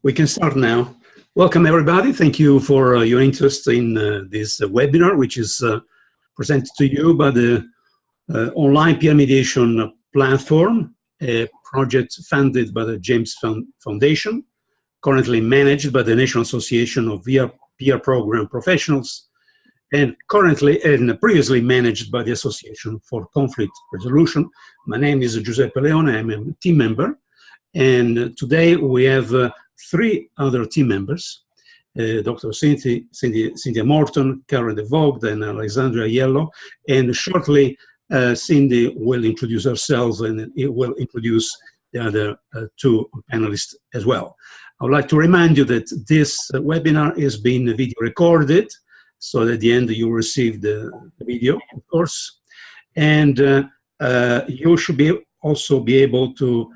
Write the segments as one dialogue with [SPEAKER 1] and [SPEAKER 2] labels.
[SPEAKER 1] We can start now. Welcome, everybody. Thank you for your interest in this webinar, which is presented to you by the Online Peer Mediation Platform, a project funded by the James Foundation, currently managed by the National Association of Peer Program Professionals, and previously managed by the Association for Conflict Resolution. My name is Giuseppe Leone. I'm a team member, and today we have three other team members, Dr. Cynthia Morton, Karen De Voogd, and Alexandria Yellow. And shortly, Cindy will introduce herself, and it will introduce the other two panelists as well. I would like to remind you that this webinar is being video recorded, so at the end you receive the video, of course. And you should also be able to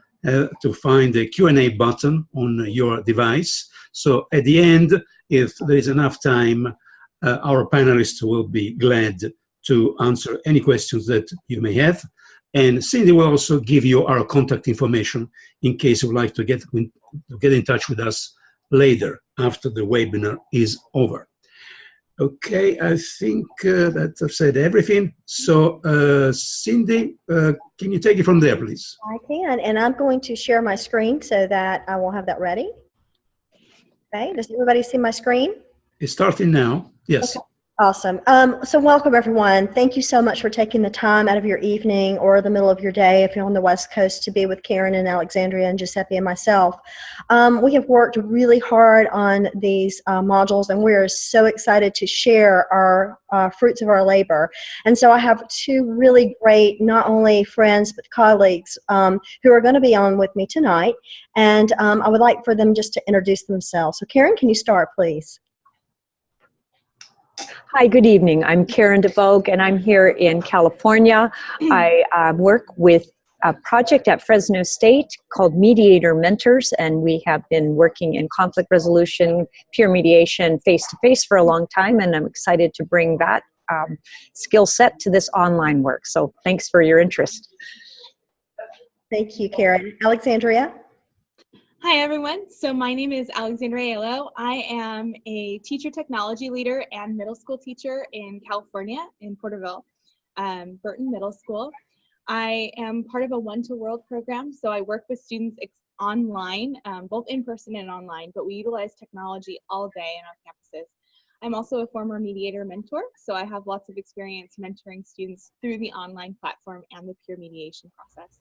[SPEAKER 1] find the Q&A button on your device. So at the end, if there is enough time, our panelists will be glad to answer any questions that you may have. And Cindy will also give you our contact information in case you would like to get in touch with us later after the webinar is over. Okay, I think that I've said everything. So, Cindy, can you take it from there, please?
[SPEAKER 2] I can, and I'm going to share my screen so that I will have that ready. Okay, does everybody see my screen?
[SPEAKER 1] It's starting now, yes.
[SPEAKER 2] Okay. Awesome. So welcome, everyone. Thank you so much for taking the time out of your evening or the middle of your day, if you're on the West Coast, to be with Karen and Alexandria and Giuseppe and myself. We have worked really hard on these modules, and we're so excited to share our fruits of our labor. And so I have two really great, not only friends, but colleagues who are going to be on with me tonight. And I would like for them just to introduce themselves. So Karen, can you start, please?
[SPEAKER 3] Hi, good evening. I'm Karen De Voogd, and I'm here in California. I work with a project at Fresno State called Mediator Mentors, and we have been working in conflict resolution, peer mediation, face-to-face for a long time, and I'm excited to bring that skill set to this online work. So thanks for your interest.
[SPEAKER 2] Thank you, Karen. Alexandria?
[SPEAKER 4] Hi, everyone. So my name is Alexandria Yellow. I am a teacher technology leader and middle school teacher in California, in Porterville, Burton Middle School. I am part of a One-to-World program, so I work with students online, both in person and online, but we utilize technology all day in our campuses. I'm also a former mediator mentor, so I have lots of experience mentoring students through the online platform and the peer mediation process.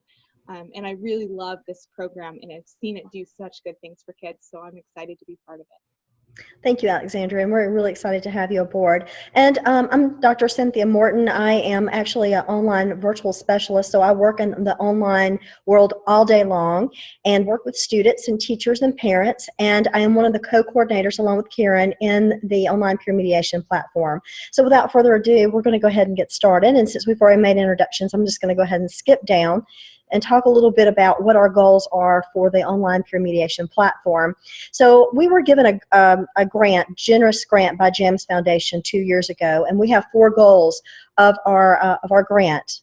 [SPEAKER 4] And I really love this program, and I've seen it do such good things for kids, so I'm excited to be part of it.
[SPEAKER 2] Thank you, Alexandria, and we're really excited to have you aboard. And I'm Dr. Cynthia Morton. I am actually an online virtual specialist, so I work in the online world all day long and work with students and teachers and parents, and I am one of the co-coordinators along with Karen in the Online Peer Mediation Platform. So without further ado, we're going to go ahead and get started, and since we've already made introductions, I'm just going to go ahead and skip down and talk a little bit about what our goals are for the Online Peer Mediation Platform. So we were given a grant, generous grant by James Foundation 2 years ago, and we have 4 goals of our grant.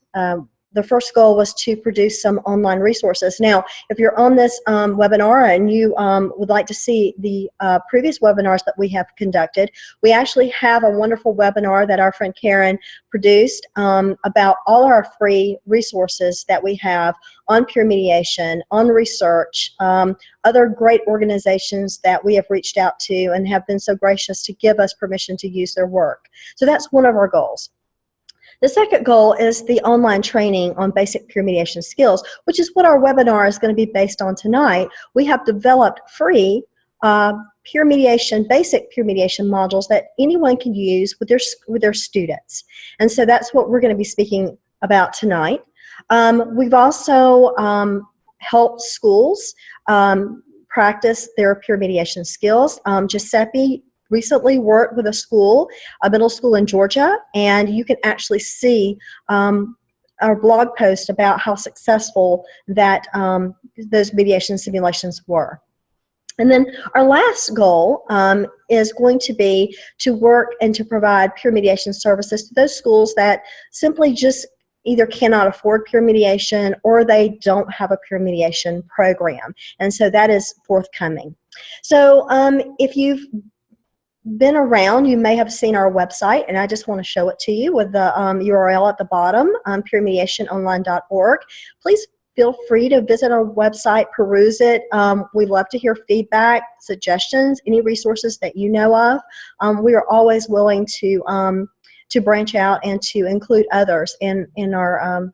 [SPEAKER 2] The first goal was to produce some online resources. Now, if you're on this webinar and you would like to see the previous webinars that we have conducted, we actually have a wonderful webinar that our friend Karen produced about all our free resources that we have on peer mediation, on research, other great organizations that we have reached out to and have been so gracious to give us permission to use their work. So that's one of our goals. The second goal is the online training on basic peer mediation skills, which is what our webinar is going to be based on tonight. We have developed free peer mediation, basic peer mediation modules that anyone can use with their students. And so that's what we're going to be speaking about tonight. We've also helped schools practice their peer mediation skills. Giuseppe recently worked with a middle school in Georgia, and you can actually see our blog post about how successful that those mediation simulations were. And then our last goal is going to be to work and to provide peer mediation services to those schools that simply just either cannot afford peer mediation or they don't have a peer mediation program. And so that is forthcoming. So if you've been around, you may have seen our website, and I just want to show it to you with the URL at the bottom, peermediationonline.org. Please feel free to visit our website, peruse it. We love to hear feedback, suggestions, any resources that you know of. We are always willing to branch out and to include others in our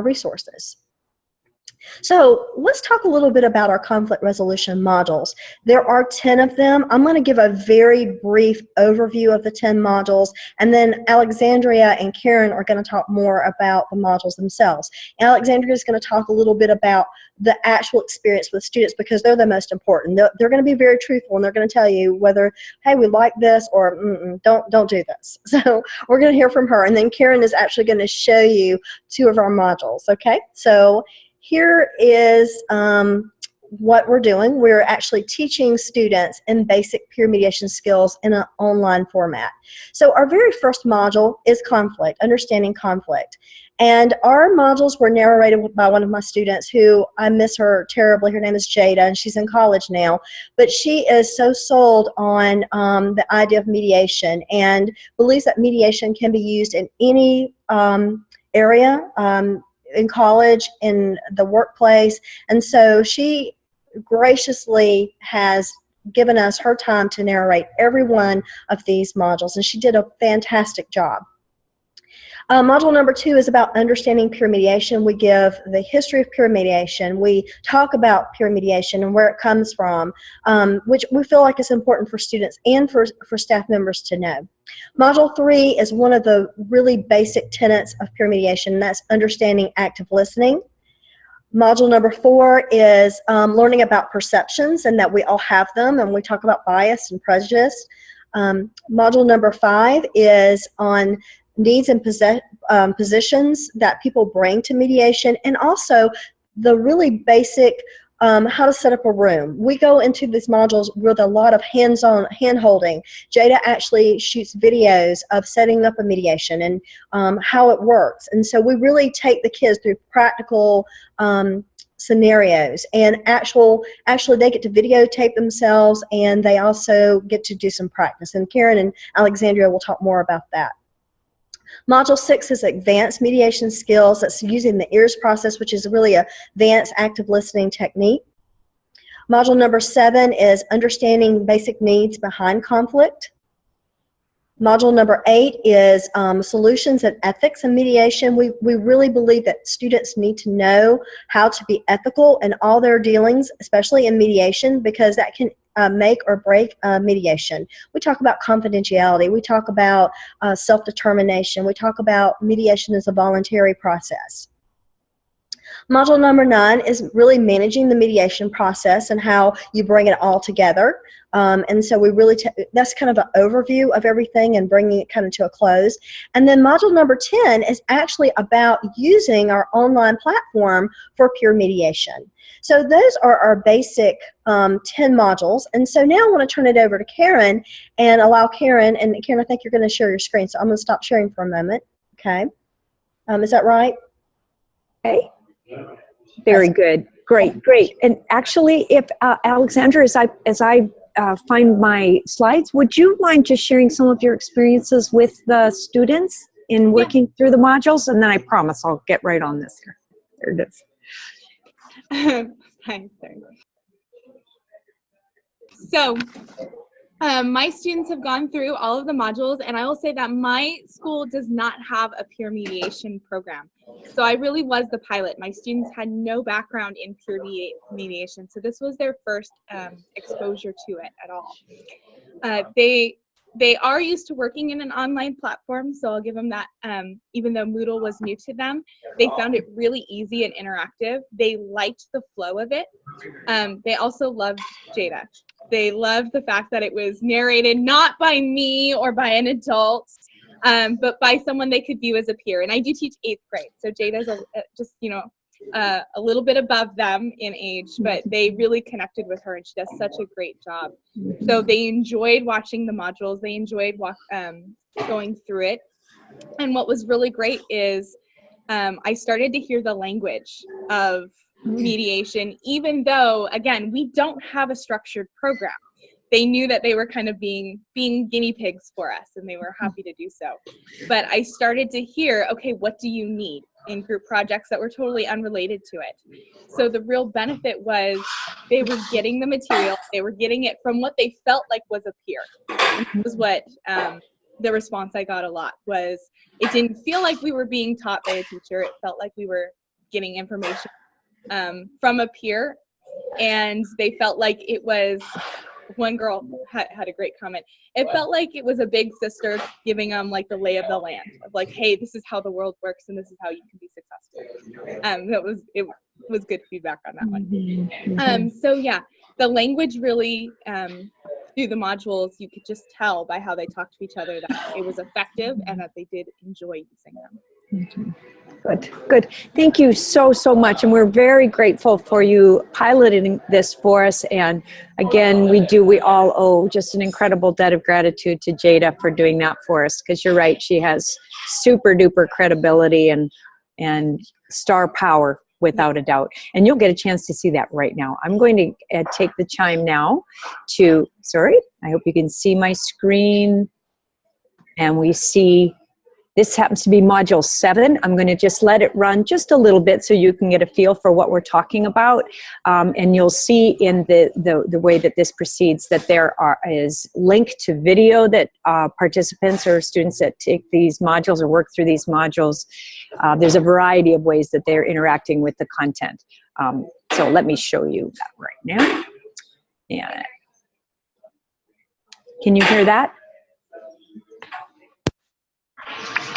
[SPEAKER 2] resources. So let's talk a little bit about our conflict resolution modules. There are 10 of them. I'm going to give a very brief overview of the 10 modules, and then Alexandria and Karen are going to talk more about the modules themselves. Alexandria is going to talk a little bit about the actual experience with students because they're the most important. They're going to be very truthful, and they're going to tell you whether, hey, we like this, or don't do this. So we're going to hear from her, and then Karen is actually going to show you 2 of our modules. Okay, so here is what we're doing. We're actually teaching students in basic peer mediation skills in an online format. So our very first module is conflict, understanding conflict. And our modules were narrated by one of my students who, I miss her terribly. Her name is Jada, and she's in college now. But she is so sold on the idea of mediation and believes that mediation can be used in any area, in college, in the workplace, and so she graciously has given us her time to narrate every one of these modules, and she did a fantastic job. Module number 2 is about understanding peer mediation. We give the history of peer mediation. We talk about peer mediation and where it comes from, which we feel like is important for students and for staff members to know. Module 3 is one of the really basic tenets of peer mediation, and that's understanding active listening. Module number 4 is learning about perceptions and that we all have them, and we talk about bias and prejudice. Module number 5 is on needs and positions that people bring to mediation, and also the really basic how to set up a room. We go into these modules with a lot of hands-on hand-holding. Jada actually shoots videos of setting up a mediation and how it works, and so we really take the kids through practical scenarios, and actually they get to videotape themselves, and they also get to do some practice, and Karen and Alexandria will talk more about that. Module 6 is advanced mediation skills. That's using the EARS process, which is really a advanced active listening technique. Module number 7 is understanding basic needs behind conflict. Module number 8 is solutions and ethics in mediation. We really believe that students need to know how to be ethical in all their dealings, especially in mediation, because that can make or break mediation. We talk about confidentiality. We talk about self-determination. We talk about mediation as a voluntary process. Module number 9 is really managing the mediation process and how you bring it all together. And so we really, that's kind of an overview of everything and bringing it kind of to a close. And then module number 10 is actually about using our online platform for peer mediation. So those are our basic 10 modules. And so now I want to turn it over to Karen and allow Karen, and Karen, I think you're going to share your screen, so I'm going to stop sharing for a moment. Okay. Is that right?
[SPEAKER 3] Okay. Very good. Great, great. And actually, if Alexandra, as I find my slides, would you mind just sharing some of your experiences with the students in working through the modules? And then I promise I'll get right on this here. There it is.
[SPEAKER 4] Thanks. So my students have gone through all of the modules, and I will say that my school does not have a peer mediation program. So I really was the pilot. My students had no background in peer mediation, so this was their first exposure to it at all. They are used to working in an online platform, so I'll give them that. Even though Moodle was new to them, they found it really easy and interactive. They liked the flow of it. They also loved Jada. They loved the fact that it was narrated not by me or by an adult, but by someone they could view as a peer. And I do teach 8th grade, so Jada's just, you know, a little bit above them in age, but they really connected with her, and she does such a great job. So they enjoyed watching the modules. They enjoyed going through it. And what was really great is I started to hear the language of mediation, even though, again, we don't have a structured program. They knew that they were kind of being guinea pigs for us, and they were happy to do so. But I started to hear, okay, what do you need in group projects that were totally unrelated to it? So the real benefit was they were getting the material, they were getting it from what they felt like was a peer. And that was what the response I got a lot was, it didn't feel like we were being taught by a teacher. It felt like we were getting information from a peer, and they felt like it was, one girl had a great comment. It felt like it was a big sister giving them like the lay of the land of like, hey, this is how the world works and this is how you can be successful. It was good feedback on that one. So yeah, the language really through the modules, you could just tell by how they talked to each other that it was effective and that they did enjoy using them.
[SPEAKER 3] Good, good. Thank you so, so much. And we're very grateful for you piloting this for us. And again, we all owe just an incredible debt of gratitude to Jada for doing that for us. Because you're right, she has super duper credibility and star power without a doubt. And you'll get a chance to see that right now. I'm going to take the chime now to, sorry, I hope you can see my screen. And we see, this happens to be module 7. I'm going to just let it run just a little bit so you can get a feel for what we're talking about. And you'll see in the way that this proceeds that there is link to video that participants or students that take these modules or work through these modules. There's a variety of ways that they're interacting with the content. So let me show you that right now. Yeah. Can you hear that?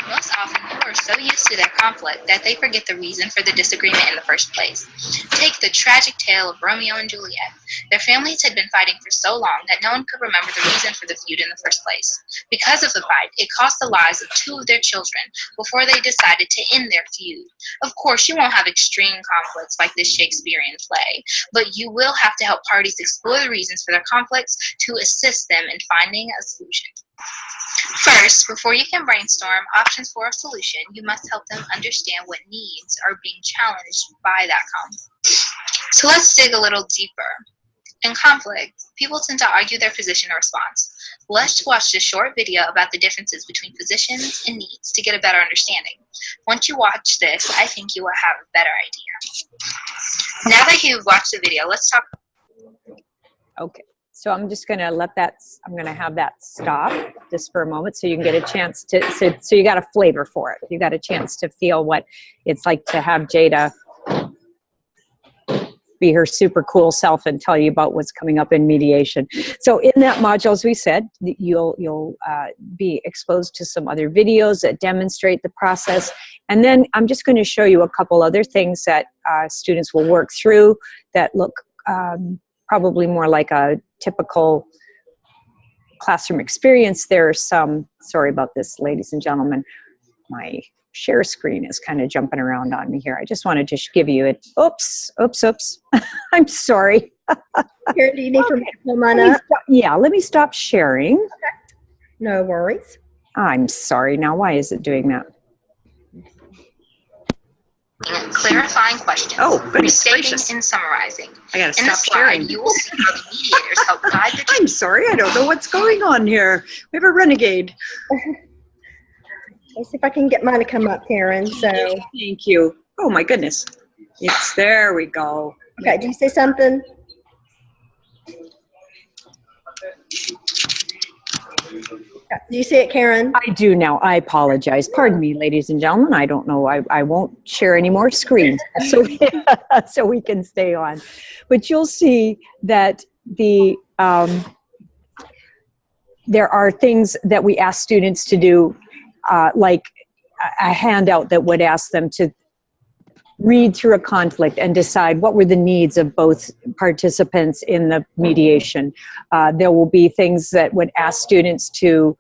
[SPEAKER 5] Most often, people are so used to their conflict that they forget the reason for the disagreement in the first place. Take the tragic tale of Romeo and Juliet. Their families had been fighting for so long that no one could remember the reason for the feud in the first place. Because of the fight, it cost the lives of 2 of their children before they decided to end their feud. Of course, you won't have extreme conflicts like this Shakespearean play, but you will have to help parties explore the reasons for their conflicts to assist them in finding a solution. First, before you can brainstorm options for a solution, you must help them understand what needs are being challenged by that conflict. So let's dig a little deeper. In conflict, people tend to argue their position or response. Let's watch this short video about the differences between positions and needs to get a better understanding. Once you watch this, I think you will have a better idea. Now that you've watched the video, let's talk.
[SPEAKER 3] Okay. So I'm just going to I'm going to have that stop just for a moment so you can get a chance to, so you got a flavor for it. You got a chance to feel what it's like to have Jada be her super cool self and tell you about what's coming up in mediation. So in that module, as we said, you'll be exposed to some other videos that demonstrate the process. And then I'm just going to show you a couple other things that students will work through that look probably more like a typical classroom experience. There are some, sorry about this, ladies and gentlemen, my share screen is kind of jumping around on me here. I just wanted to give you it. Oops. I'm sorry.
[SPEAKER 2] Here, do you need for me to pull mine up?
[SPEAKER 3] Yeah, let me stop sharing.
[SPEAKER 2] Okay. No worries.
[SPEAKER 3] I'm sorry. Now, why is it doing that?
[SPEAKER 5] Clarifying questions.
[SPEAKER 3] Oh, goodness
[SPEAKER 5] restating
[SPEAKER 3] gracious.
[SPEAKER 5] and summarizing.
[SPEAKER 3] I gotta
[SPEAKER 5] In the
[SPEAKER 3] stop
[SPEAKER 5] slide,
[SPEAKER 3] sharing.
[SPEAKER 5] you will see how the mediators help guide the
[SPEAKER 3] I'm sorry. I don't know what's going on here. We have a renegade.
[SPEAKER 2] Let's see if I can get mine to come up, Karen. So,
[SPEAKER 3] Thank you. Oh my goodness. There we go.
[SPEAKER 2] okay, do you say something? Do you see it, Karen?
[SPEAKER 3] I do now. I apologize. Pardon me, ladies and gentlemen. I don't know. I won't share any more screens so we can stay on. But you'll see that there are things that we ask students to do, like a handout that would ask them to read through a conflict and decide what were the needs of both participants in the mediation. There will be things that would ask students to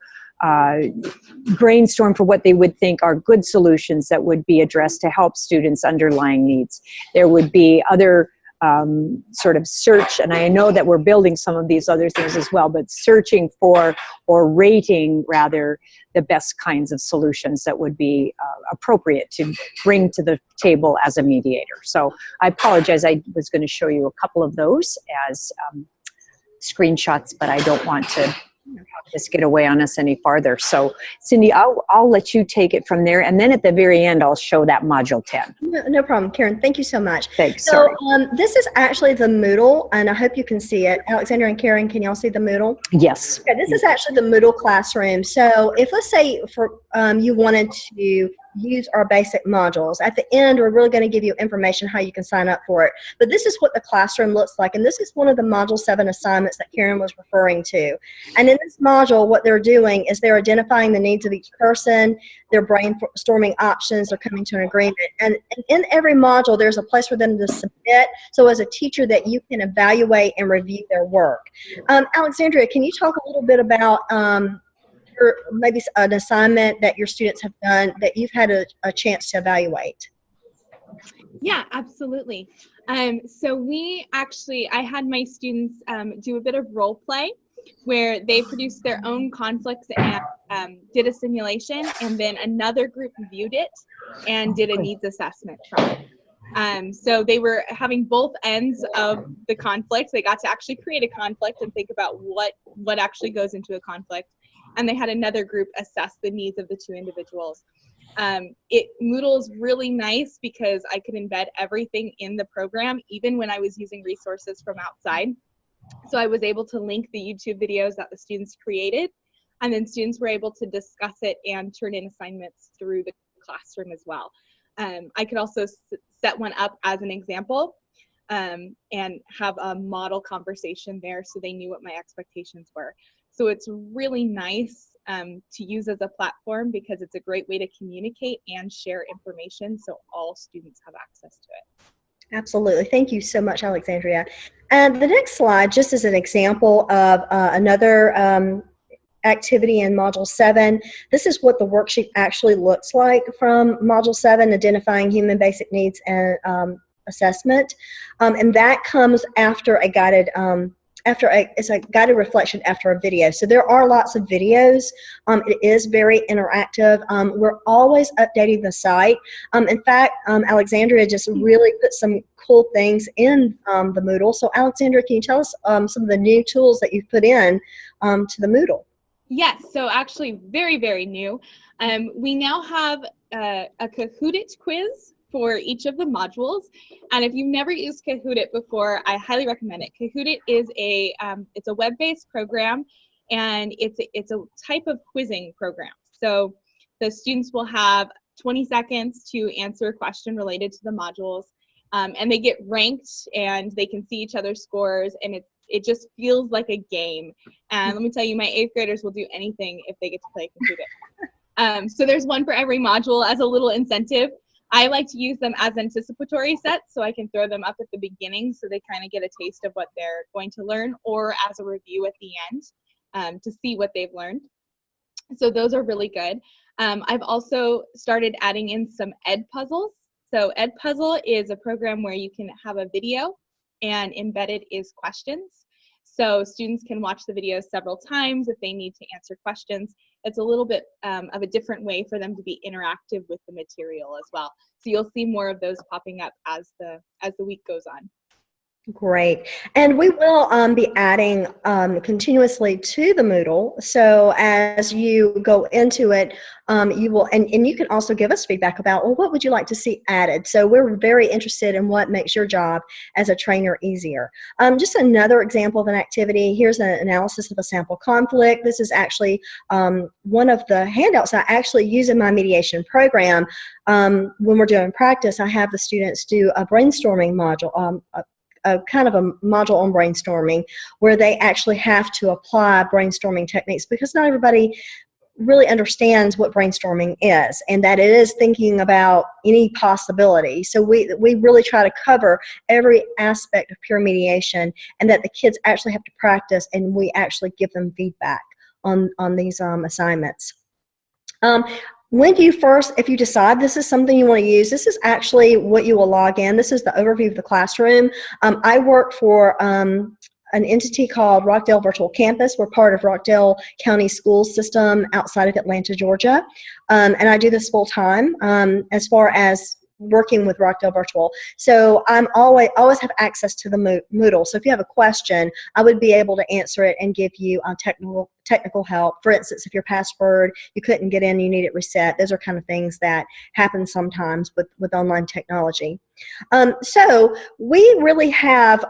[SPEAKER 3] brainstorm for what they would think are good solutions that would be addressed to help students' underlying needs. There would be other sort of search, and I know that we're building some of these other things as well, but searching for, or rating rather, the best kinds of solutions that would be appropriate to bring to the table as a mediator. So I apologize, I was going to show you a couple of those as screenshots, but I don't want to just get away on us any farther. So Cindy, I'll let you take it from there, and then at the very end I'll show that module 10.
[SPEAKER 2] No problem, Karen. Thank you so much.
[SPEAKER 3] Thanks.
[SPEAKER 2] So this is actually the Moodle, and I hope you can see it. Alexandra and Karen, can y'all see the Moodle?
[SPEAKER 3] Yes.
[SPEAKER 2] Okay, this is actually the Moodle classroom. So if, let's say, for you wanted to use our basic modules, at the end we're really going to give you information how you can sign up for it. But this is what the classroom looks like, and this is one of the Module 7 assignments that Karen was referring to. And in this module, what they're doing is they're identifying the needs of each person, they're brainstorming options, they're coming to an agreement. And in every module, there's a place for them to submit, so as a teacher that you can evaluate and review their work. Alexandria, can you talk a little bit about maybe an assignment that your students have done that you've had a chance to evaluate?
[SPEAKER 4] Yeah, absolutely. So I had my students do a bit of role play where they produced their own conflicts and did a simulation, and then another group viewed it and did a needs assessment from it. So they were having both ends of the conflict. They got to actually create a conflict and think about what actually goes into a conflict. And they had another group assess the needs of the two individuals. Moodle is really nice because I could embed everything in the program, even when I was using resources from outside. So I was able to link the YouTube videos that the students created, and then students were able to discuss it and turn in assignments through the classroom as well. I could also set one up as an example and have a model conversation there so they knew what my expectations were. So it's really nice to use as a platform because it's a great way to communicate and share information so all students have access to it.
[SPEAKER 2] Absolutely. Thank you so much, Alexandria. And the next slide, just as an example of another activity in Module 7. This is what the worksheet actually looks like from Module 7, Identifying Human Basic Needs and Assessment. And that comes after a guided it's a guided reflection after a video. So there are lots of videos. It is very interactive. We're always updating the site. In fact, Alexandria just really put some cool things in the Moodle. So Alexandria, can you tell us some of the new tools that you've put in to the Moodle?
[SPEAKER 4] Yes, so actually very, very new. We now have a Kahoot! It quiz for each of the modules, and if you've never used Kahoot! It before, I highly recommend it. Kahoot! It is it's a web-based program, and it's a type of quizzing program. So the students will have 20 seconds to answer a question related to the modules, and they get ranked, and they can see each other's scores, and it just feels like a game. And let me tell you, my 8th graders will do anything if they get to play Kahoot! It. So there's one for every module as a little incentive. I like to use them as anticipatory sets, so I can throw them up at the beginning so they kind of get a taste of what they're going to learn, or as a review at the end to see what they've learned. So those are really good. I've also started adding in some Ed Puzzles. So Ed Puzzle is a program where you can have a video and embedded is questions. So students can watch the videos several times if they need to answer questions. It's a little bit of a different way for them to be interactive with the material as well. So you'll see more of those popping up as the week goes on.
[SPEAKER 2] Great. And we will be adding continuously to the Moodle. So as you go into it, you will, and you can also give us feedback about, well, what would you like to see added? So we're very interested in what makes your job as a trainer easier. Just another example of an activity. Here's an analysis of a sample conflict. This is actually one of the handouts I actually use in my mediation program. When we're doing practice, I have the students do a brainstorming module, a kind of a module on brainstorming, where they actually have to apply brainstorming techniques, because not everybody really understands what brainstorming is, and that it is thinking about any possibility. So we really try to cover every aspect of peer mediation, and that the kids actually have to practice, and we actually give them feedback on these assignments. when you first, if you decide this is something you want to use, this is actually what you will log in. This is the overview of the classroom. I work for an entity called Rockdale Virtual Campus. We're part of Rockdale County School System outside of Atlanta, Georgia. And I do this full time as far as working with Rockdale Virtual. So I'm always have access to the Moodle. So if you have a question, I would be able to answer it and give you technical help. For instance, if your password, you couldn't get in, you need it reset. Those are kind of things that happen sometimes with online technology. So we really have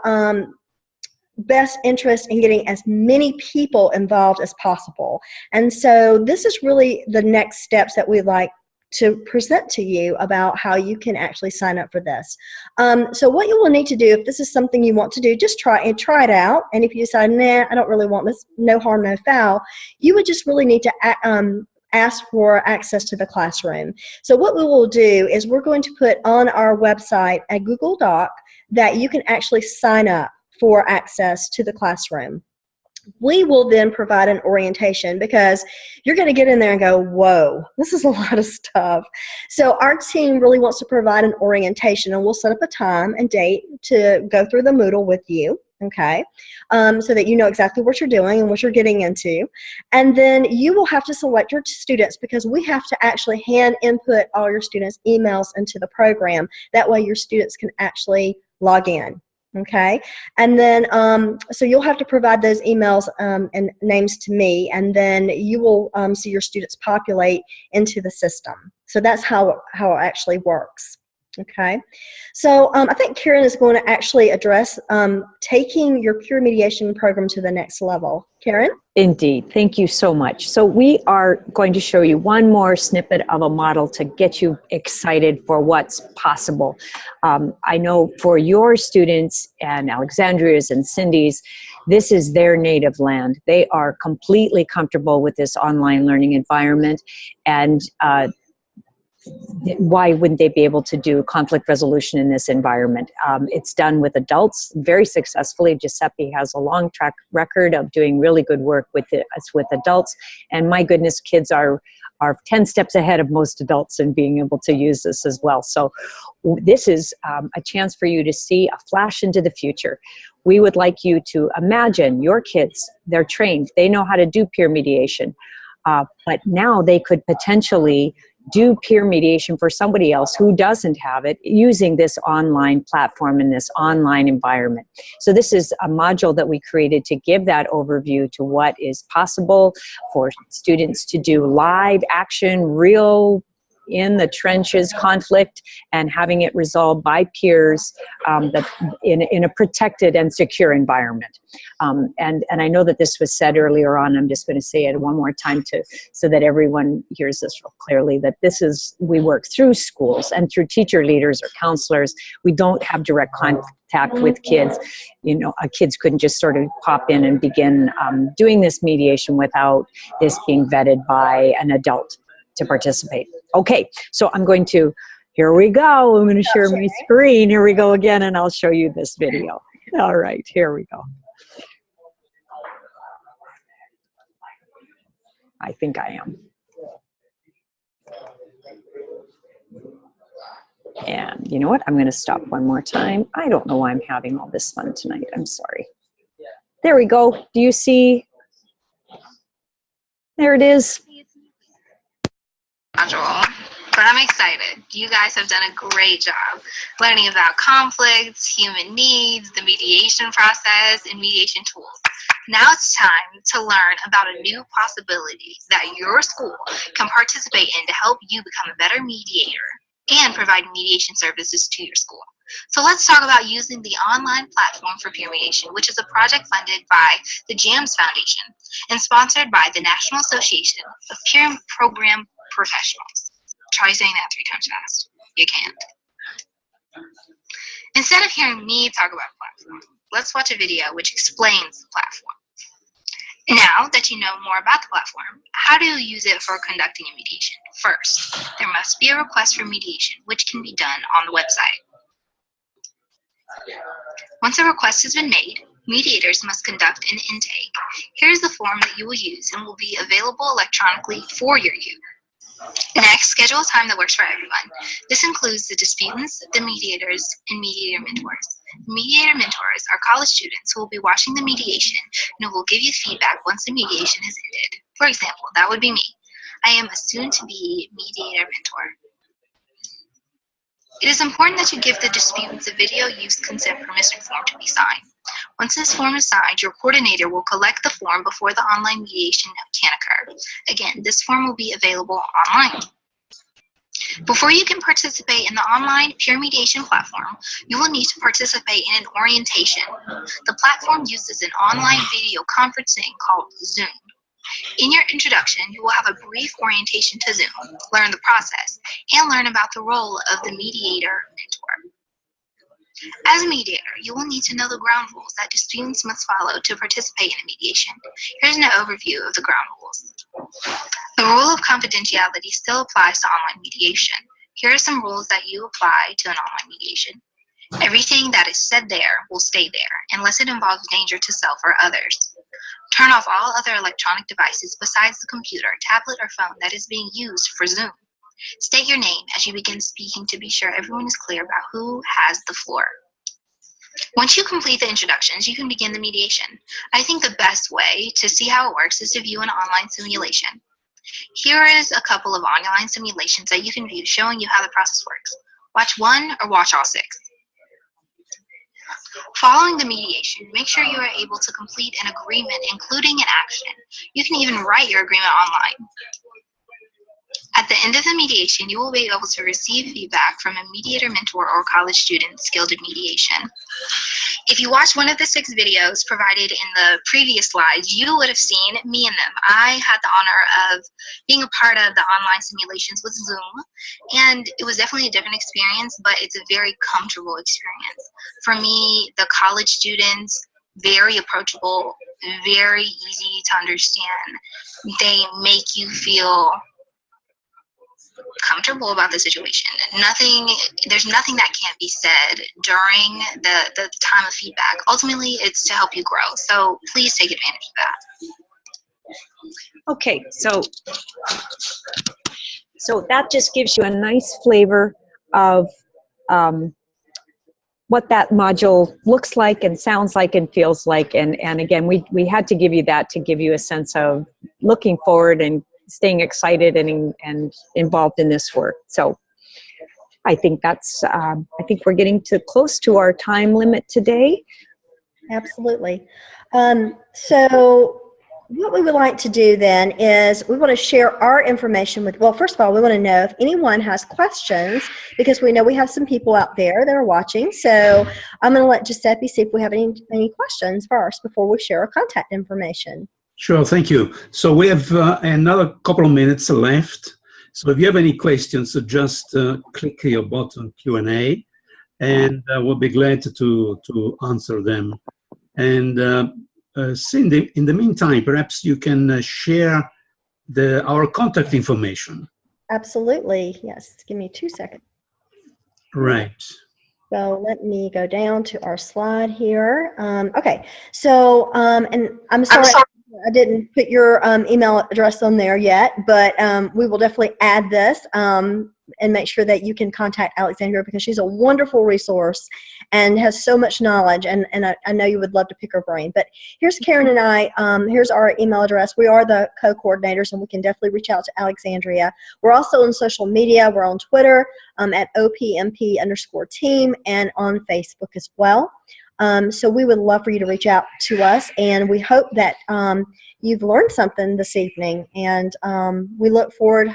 [SPEAKER 2] best interest in getting as many people involved as possible. And so this is really the next steps that we'd like to present to you about how you can actually sign up for this. So what you will need to do, if this is something you want to do, just try it out. And if you decide, nah, I don't really want this, no harm, no foul, you would just really need to ask for access to the classroom. So what we will do is we're going to put on our website a Google Doc that you can actually sign up for access to the classroom. We will then provide an orientation because you're going to get in there and go, whoa, this is a lot of stuff. So our team really wants to provide an orientation, and we'll set up a time and date to go through the Moodle with you, okay, so that you know exactly what you're doing and what you're getting into. And then you will have to select your students because we have to actually hand input all your students' emails into the program. That way your students can actually log in. Okay, and then so you'll have to provide those emails and names to me, and then you will see your students populate into the system. So that's how it actually works. Okay, so I think Karen is going to actually address taking your peer mediation program to the next level. Karen?
[SPEAKER 3] Indeed. Thank you so much. So we are going to show you one more snippet of a model to get you excited for what's possible. I know for your students and Alexandria's and Cindy's, this is their native land. They are completely comfortable with this online learning environment, and why wouldn't they be able to do conflict resolution in this environment? It's done with adults very successfully. Giuseppe has a long track record of doing really good work with adults, and my goodness, kids are 10 steps ahead of most adults in being able to use this as well. So this is a chance for you to see a flash into the future. We would like you to imagine your kids, they're trained, they know how to do peer mediation, but now they could potentially do peer mediation for somebody else who doesn't have it using this online platform in this online environment. So this is a module that we created to give that overview to what is possible for students to do live action, real in the trenches conflict, and having it resolved by peers in a protected and secure environment. And I know that this was said earlier on. I'm just going to say it one more time so that everyone hears this real clearly, that we work through schools and through teacher leaders or counselors. We don't have direct contact with kids. You know, kids couldn't just sort of pop in and begin doing this mediation without this being vetted by an adult to participate. Okay, so here we go. I'm going to share my screen. Here we go again, and I'll show you this video. All right, here we go. I think I am. And you know what? I'm going to stop one more time. I don't know why I'm having all this fun tonight. I'm sorry. There we go. Do you see? There it is.
[SPEAKER 5] But I'm excited. You guys have done a great job learning about conflicts, human needs, the mediation process, and mediation tools. Now it's time to learn about a new possibility that your school can participate in to help you become a better mediator and provide mediation services to your school. So let's talk about using the online platform for peer mediation, which is a project funded by the JAMS Foundation and sponsored by the National Association of Peer Program Professionals. Try saying that 3 times fast. You can't. Instead of hearing me talk about the platform, let's watch a video which explains the platform. Now that you know more about the platform, how do you use it for conducting a mediation? First, there must be a request for mediation, which can be done on the website. Once a request has been made, mediators must conduct an intake. Here's the form that you will use and will be available electronically for your use. Next, schedule a time that works for everyone. This includes the disputants, the mediators, and mediator mentors. Mediator mentors are college students who will be watching the mediation and who will give you feedback once the mediation has ended. For example, that would be me. I am a soon-to-be mediator mentor. It is important that you give the disputants a video use consent permission form to be signed. Once this form is signed, your coordinator will collect the form before the online mediation can occur. Again, this form will be available online. Before you can participate in the Online Peer Mediation Platform, you will need to participate in an orientation. The platform uses an online video conferencing called Zoom. In your introduction, you will have a brief orientation to Zoom, learn the process, and learn about the role of the mediator mentor. As a mediator, you will need to know the ground rules that disputants must follow to participate in a mediation. Here's an overview of the ground rules. The rule of confidentiality still applies to online mediation. Here are some rules that you apply to an online mediation. Everything that is said there will stay there, unless it involves danger to self or others. Turn off all other electronic devices besides the computer, tablet, or phone that is being used for Zoom. State your name as you begin speaking to be sure everyone is clear about who has the floor. Once you complete the introductions, you can begin the mediation. I think the best way to see how it works is to view an online simulation. Here is a couple of online simulations that you can view showing you how the process works. Watch one or watch all 6. Following the mediation, make sure you are able to complete an agreement, including an action. You can even write your agreement online. At the end of the mediation, you will be able to receive feedback from a mediator mentor or college student skilled in mediation. If you watch one of the 6 videos provided in the previous slides, you would have seen me in them. I had the honor of being a part of the online simulations with Zoom, and it was definitely a different experience, but it's a very comfortable experience. For me, the college students, very approachable, very easy to understand. They make you feel comfortable about the situation. There's nothing that can't be said during the time of feedback. Ultimately, it's to help you grow. So please take advantage of that.
[SPEAKER 3] Okay, so that just gives you a nice flavor of what that module looks like and sounds like and feels like. And again, we had to give you that to give you a sense of looking forward and staying excited and involved in this work. So I think that's, I think we're getting close to our time limit today.
[SPEAKER 2] Absolutely. So what we would like to do then is we want to share our information with, well, first of all, we want to know if anyone has questions, because we know we have some people out there that are watching. So I'm going to let Giuseppe see if we have any questions first before we share our contact information.
[SPEAKER 1] Sure, thank you. So we have another couple of minutes left. So if you have any questions, just click your button Q&A, and we'll be glad to answer them. And Cindy, in the meantime, perhaps you can share our contact information.
[SPEAKER 2] Absolutely, yes. Give me 2 seconds.
[SPEAKER 1] Right.
[SPEAKER 2] So let me go down to our slide here. Okay, so, and I'm sorry. I didn't put your email address on there yet, but we will definitely add this and make sure that you can contact Alexandria, because she's a wonderful resource and has so much knowledge, and I know you would love to pick her brain. But here's Karen and I. Here's our email address. We are the co-coordinators, and we can definitely reach out to Alexandria. We're also on social media. We're on Twitter at OPMP_team and on Facebook as well. So we would love for you to reach out to us, and we hope that you've learned something this evening, and we look forward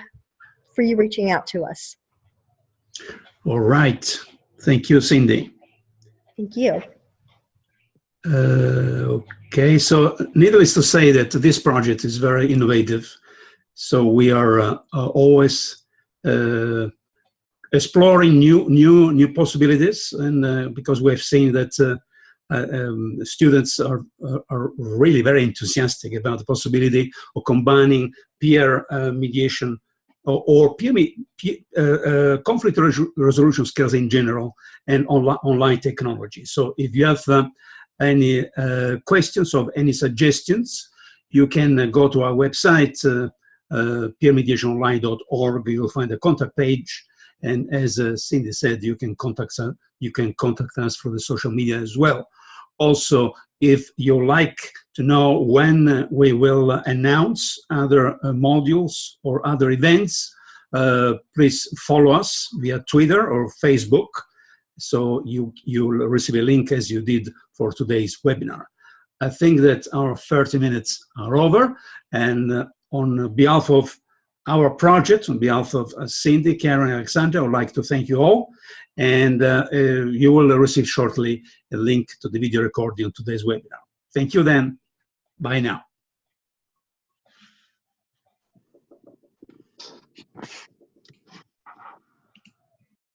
[SPEAKER 2] for you reaching out to us.
[SPEAKER 1] All right. Thank you, Cindy.
[SPEAKER 2] Thank you.
[SPEAKER 1] Okay, so needless to say that this project is very innovative. So we are always exploring new possibilities, and because we have seen that students are really very enthusiastic about the possibility of combining peer mediation or conflict resolution skills in general and online technology. So if you have any questions or any suggestions, you can go to our website, peermediationonline.org. You'll find a contact page, and as Cindy said, you can contact us through the social media as well. Also, if you like to know when we will announce other modules or other events, please follow us via Twitter or Facebook, so you'll receive a link as you did for today's webinar. I think that our 30 minutes are over, and on behalf of our project, on behalf of Cindy, Karen, and Alexandra, I would like to thank you all, and you will receive shortly a link to the video recording of today's webinar. Thank you then. Bye now.